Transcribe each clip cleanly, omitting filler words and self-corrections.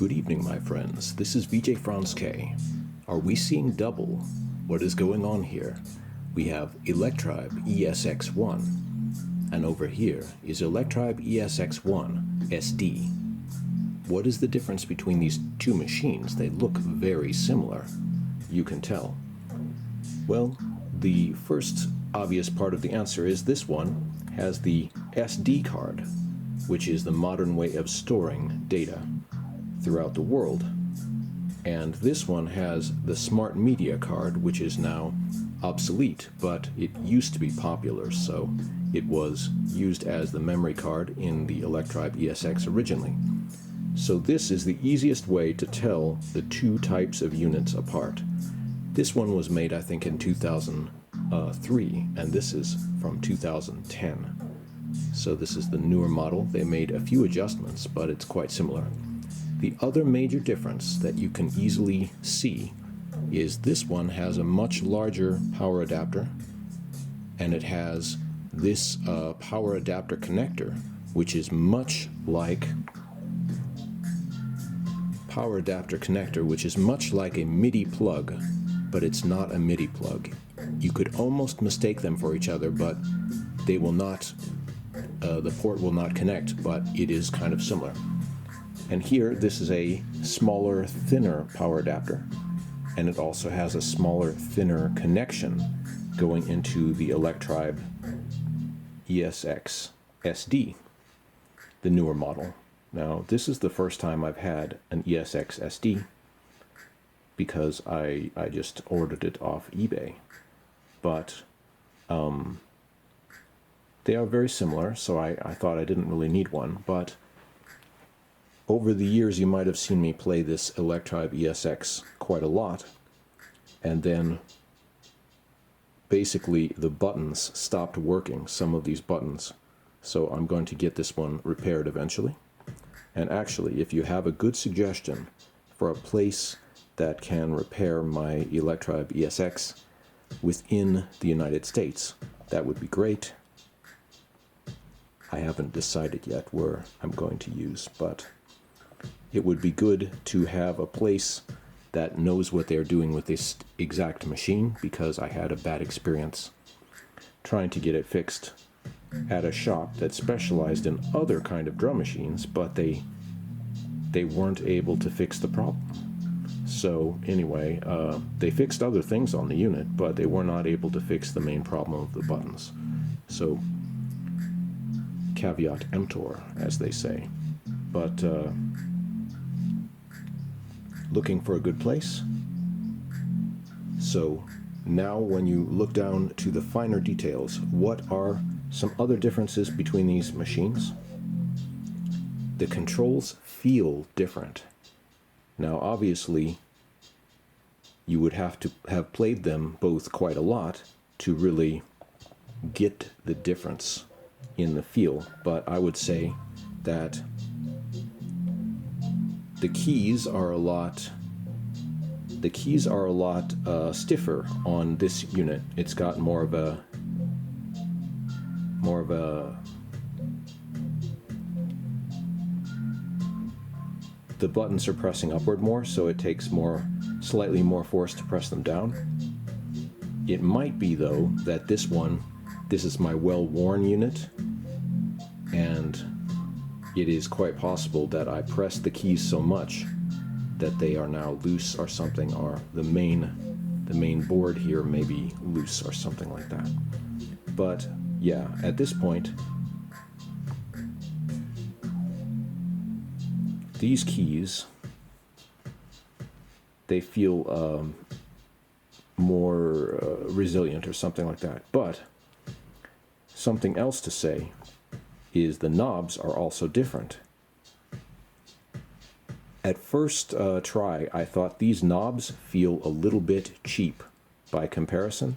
Good evening, my friends. This is VJ Franz K. Are we seeing double? What is going on here? We have ELECTRIBE ESX1, and over here is ELECTRIBE ESX1-SD. What is the difference between these two machines? They look very similar. You can tell. Well, the first obvious part of the answer is this one has the SD card, which is the modern way of storing data throughout the world. And this one has the smart media card, which is now obsolete, but it used to be popular, so it was used as the memory card in the ELECTRIBE ESX originally. So this is the easiest way to tell the two types of units apart. This one was made, I think, in 2003, and this is from 2010. So this is the newer model. They made a few adjustments, but it's quite similar. The other major difference that you can easily see is this one has a much larger power adapter, and it has this power adapter connector, which is much like a MIDI plug, but it's not a MIDI plug. You could almost mistake them for each other, but they will not, the port will not connect, but it is kind of similar. And here, this is a smaller, thinner power adapter, and it also has a smaller, thinner connection going into the ELECTRIBE ESX-SD, the newer model. Now, this is the first time I've had an ESX-SD because I just ordered it off eBay. But they are very similar, so I thought I didn't really need one. But over the years, you might have seen me play this ELECTRIBE ESX quite a lot, and then basically the buttons stopped working, some of these buttons. So I'm going to get this one repaired eventually. And actually, if you have a good suggestion for a place that can repair my ELECTRIBE ESX within the United States, that would be great. I haven't decided yet where I'm going to use, but it would be good to have a place that knows what they're doing with this exact machine, because I had a bad experience trying to get it fixed at a shop that specialized in other kind of drum machines, but they weren't able to fix the problem. So anyway, they fixed other things on the unit, but they were not able to fix the main problem of the buttons. So caveat emptor, as they say. But looking for a good place. So now when you look down to the finer details, what are some other differences between these machines? The controls feel different. Now obviously you would have to have played them both quite a lot to really get the difference in the feel, but I would say that the keys are a lot stiffer on this unit. It's got more of a the buttons are pressing upward more, so it takes slightly more force to press them down. It might be though that this is my well-worn unit, and it is quite possible that I pressed the keys so much that they are now loose or something, or the main board here may be loose or something like that. But yeah, at this point, these keys, they feel more resilient or something like that. But something else to say is the knobs are also different. At first try, I thought these knobs feel a little bit cheap by comparison.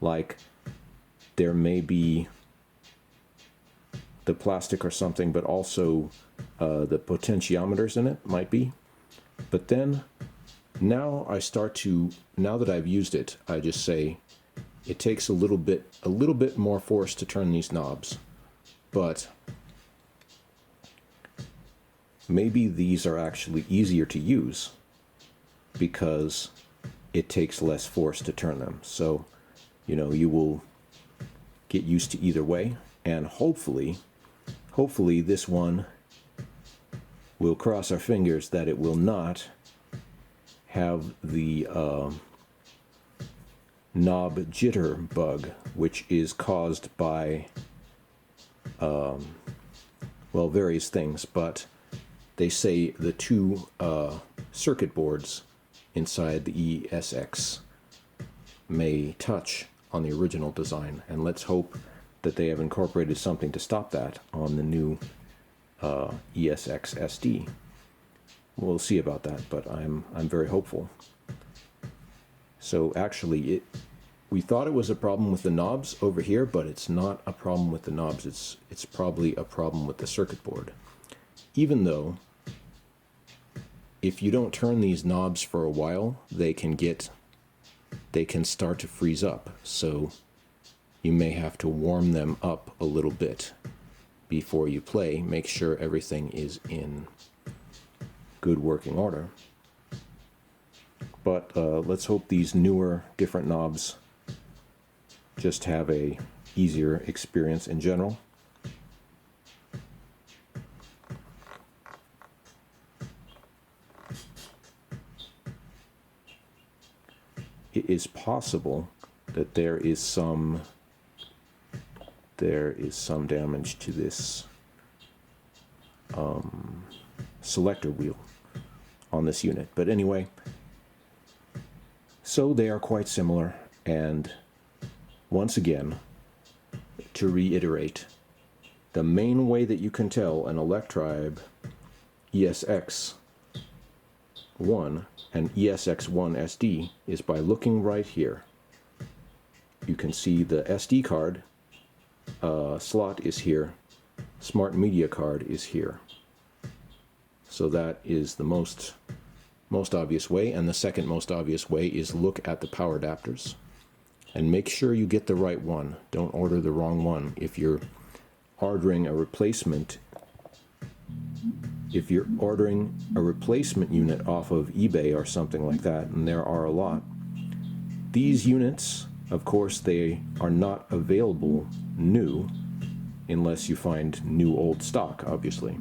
Like there may be the plastic or something, but also the potentiometers in it might be. But then now now that I've used it, I just say it takes a little bit more force to turn these knobs. But maybe these are actually easier to use because it takes less force to turn them. So, you know, you will get used to either way, and hopefully this one, we'll cross our fingers that it will not have the knob jitter bug, which is caused by well, various things, but they say the two circuit boards inside the ESX may touch on the original design, and let's hope that they have incorporated something to stop that on the new ESX-SD. We'll see about that, but I'm very hopeful. So actually, we thought it was a problem with the knobs over here, but it's not a problem with the knobs. It's probably a problem with the circuit board. Even though, if you don't turn these knobs for a while, they can start to freeze up. So you may have to warm them up a little bit before you play. Make sure everything is in good working order. But let's hope these newer, different knobs just have a easier experience in general. It is possible that there is some damage to this selector wheel on this unit. But anyway, so they are quite similar, and once again, to reiterate, the main way that you can tell an ELECTRIBE ESX1 and ESX1-SD is by looking right here. You can see the SD card slot is here, smart media card is here. So that is the most obvious way, and the second most obvious way is look at the power adapters and make sure you get the right one. Don't order the wrong one. If you're ordering a replacement, unit off of eBay or something like that, and there are a lot, these units, of course, they are not available new unless you find new old stock, obviously,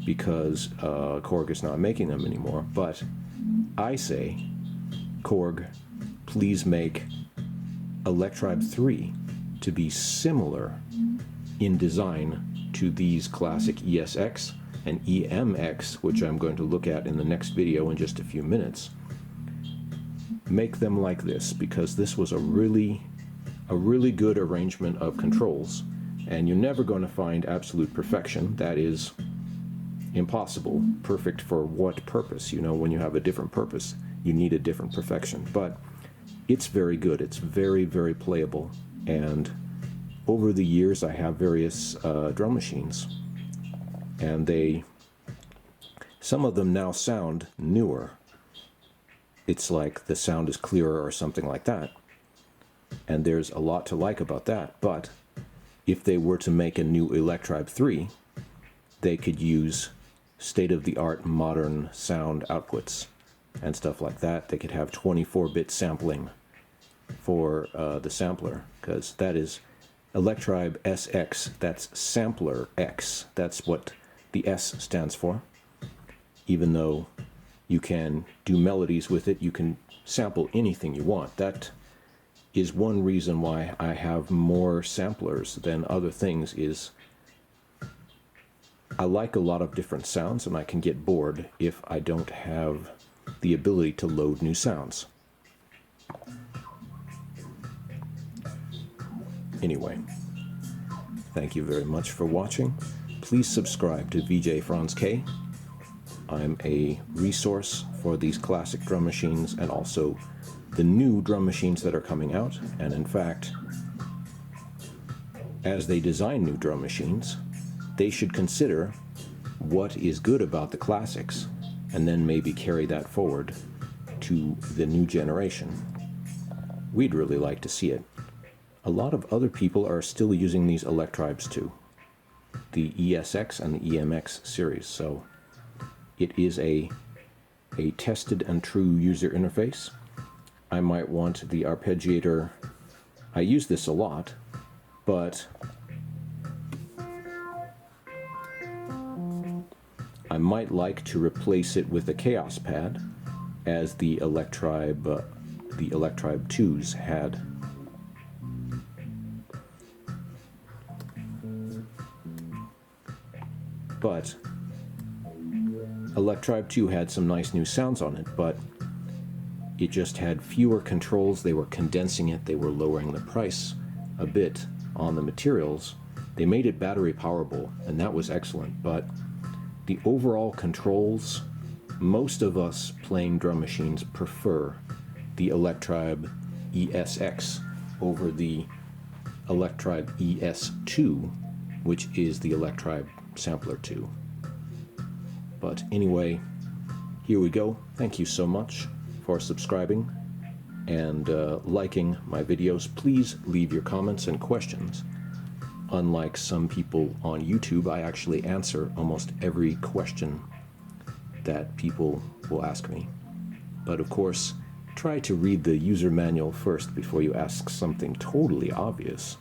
because Korg is not making them anymore. But I say, Korg, please make ELECTRIBE 3 to be similar in design to these classic ESX and EMX, which I'm going to look at in the next video in just a few minutes. Make them like this, because this was a really good arrangement of controls, and you're never going to find absolute perfection. That is impossible. Perfect for what purpose? You know, when you have a different purpose, you need a different perfection. But it's very good. It's very, very playable. And over the years, I have various drum machines, and some of them now sound newer. It's like the sound is clearer or something like that. And there's a lot to like about that. But if they were to make a new ELECTRIBE 3, they could use state-of-the-art modern sound outputs and stuff like that. They could have 24-bit sampling for the sampler, because that is ELECTRIBE SX. That's Sampler X. That's what the S stands for. Even though you can do melodies with it, you can sample anything you want. That is one reason why I have more samplers than other things, is I like a lot of different sounds, and I can get bored if I don't have the ability to load new sounds. Anyway, thank you very much for watching. Please subscribe to VJ Franz K. I'm a resource for these classic drum machines and also the new drum machines that are coming out. And in fact, as they design new drum machines, they should consider what is good about the classics and then maybe carry that forward to the new generation. We'd really like to see it. A lot of other people are still using these ELECTRIBEs too, the ESX and the EMX series, so it is a tested and true user interface. I might want the arpeggiator. I use this a lot, but I might like to replace it with a Chaos pad, as the ELECTRIBE 2s had. But ELECTRIBE 2 had some nice new sounds on it, but it just had fewer controls. They were condensing it, they were lowering the price a bit on the materials. They made it battery powerable, and that was excellent, but the overall controls, most of us playing drum machines prefer the ELECTRIBE ESX over the ELECTRIBE ES2, which is the ELECTRIBE Sampler 2. But anyway, here we go. Thank you so much for subscribing and liking my videos. Please leave your comments and questions. Unlike some people on YouTube, I actually answer almost every question that people will ask me. But of course, try to read the user manual first before you ask something totally obvious.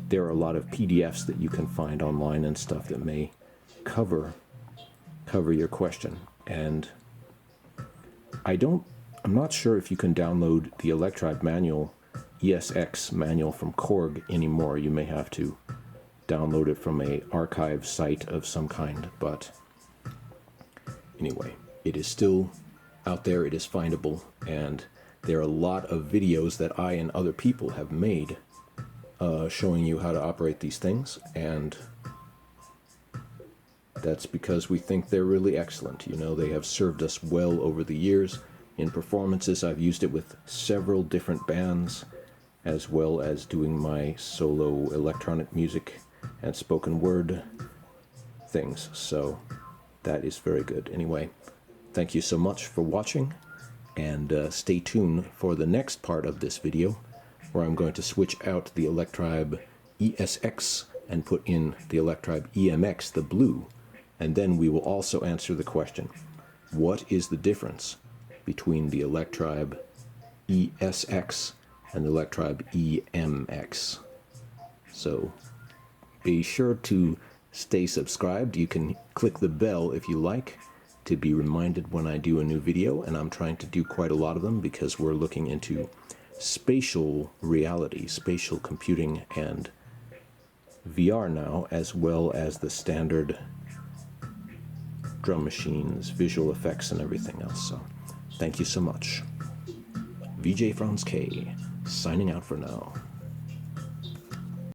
There are a lot of PDFs that you can find online and stuff that may cover your question. And I'm not sure if you can download the ELECTRIBE manual, ESX manual from Korg anymore. You may have to download it from an archive site of some kind, but anyway, it is still out there, it is findable, and there are a lot of videos that I and other people have made showing you how to operate these things, and that's because we think they're really excellent. You know, they have served us well over the years. In performances, I've used it with several different bands, as well as doing my solo electronic music and spoken word things, so that is very good. Anyway, thank you so much for watching, and stay tuned for the next part of this video, where I'm going to switch out the ELECTRIBE ESX and put in the ELECTRIBE EMX, the blue, and then we will also answer the question, what is the difference between the ELECTRIBE ESX and the ELECTRIBE EMX? So be sure to stay subscribed. You can click the bell if you like to be reminded when I do a new video, and I'm trying to do quite a lot of them because we're looking into spatial reality, spatial computing, and VR now, as well as the standard drum machines, visual effects, and everything else. So thank you so much. VJ Franz K, signing out for now.